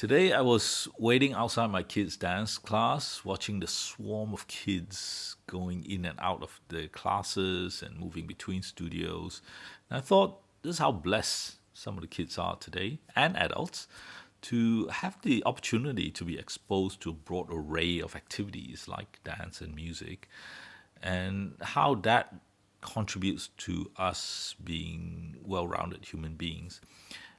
Today I was waiting outside my kids' dance class, watching the swarm of kids going in and out of the classes and moving between studios. And I thought, this is how blessed some of the kids are today, and adults, to have the opportunity to be exposed to a broad array of activities like dance and music, and how that contributes to us being well rounded human beings.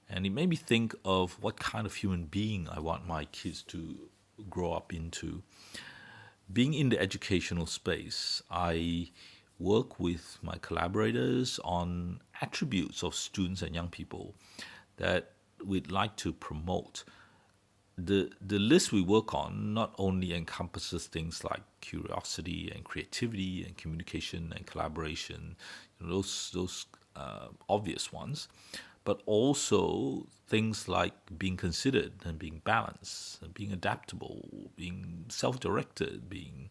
And it made me think of what kind of human being I want my kids to grow up into. Being in the educational space, I work with my collaborators on attributes of students and young people that we'd like to promote. The list we work on not only encompasses things like curiosity and creativity and communication and collaboration, those obvious ones, but also things like being considered and being balanced and being adaptable, being self-directed, being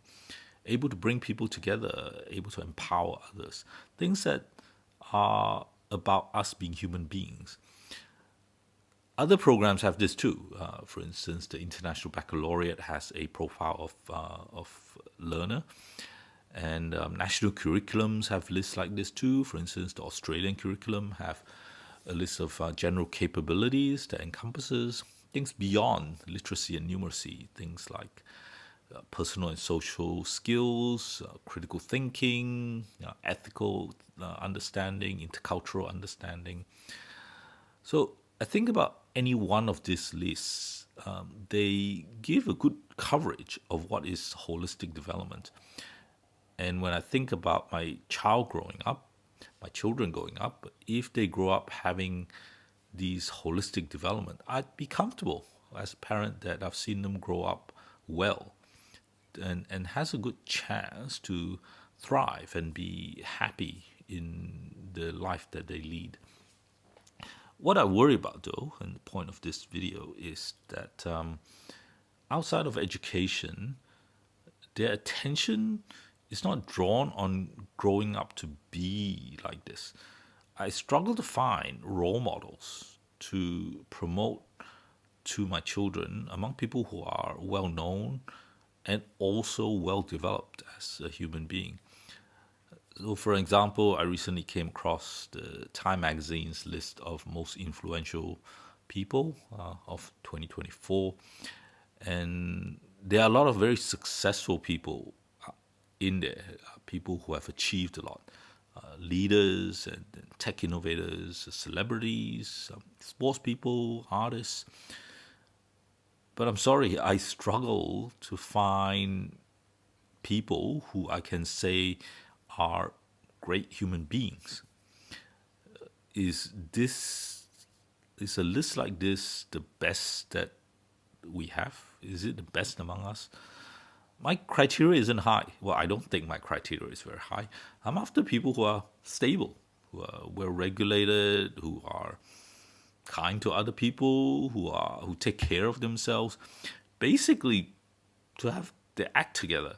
able to bring people together, able to empower others, things that are about us being human beings. Other programs have this too. For instance, the International Baccalaureate has a profile of learner, and national curriculums have lists like this too. For instance, the Australian curriculum have a list of general capabilities that encompasses things beyond literacy and numeracy, things like personal and social skills, critical thinking, ethical understanding, intercultural understanding. So I think about any one of these lists, they give a good coverage of what is holistic development. And when I think about my children growing up, if they grow up having these holistic development, I'd be comfortable as a parent that I've seen them grow up well and has a good chance to thrive and be happy in the life that they lead. What I worry about, though, and the point of this video, is that outside of education, their attention is not drawn on growing up to be like this. I struggle to find role models to promote to my children among people who are well known and also well developed as a human being. So, for example, I recently came across the Time magazine's list of most influential people of 2024, and there are a lot of very successful people in there, people who have achieved a lot, leaders and tech innovators, celebrities, sports people, artists. But I'm sorry, I struggle to find people who I can say are great human beings. Is a list like this the best that we have? Is it the best among us? My criteria isn't high. Well, I don't think my criteria is very high. I'm after people who are stable, who are well regulated, who are kind to other people, who take care of themselves. Basically, to have their act together.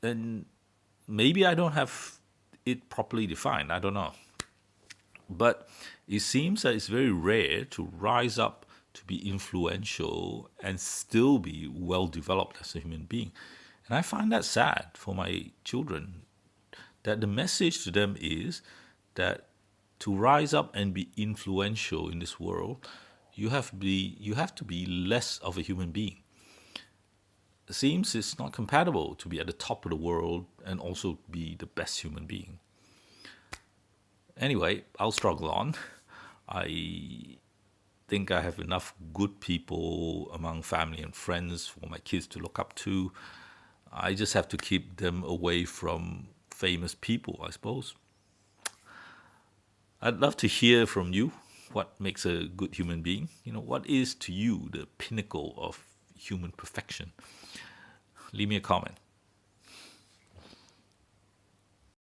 And maybe I don't have it properly defined. I don't know. But it seems that it's very rare to rise up to be influential and still be well developed as a human being. And I find that sad for my children, that the message to them is that to rise up and be influential in this world, you have to be less of a human being. It seems it's not compatible to be at the top of the world and also be the best human being. Anyway, I'll struggle on. I think I have enough good people among family and friends for my kids to look up to. I just have to keep them away from famous people, I suppose. I'd love to hear from you what makes a good human being. What is to you the pinnacle of human perfection? Leave me a comment.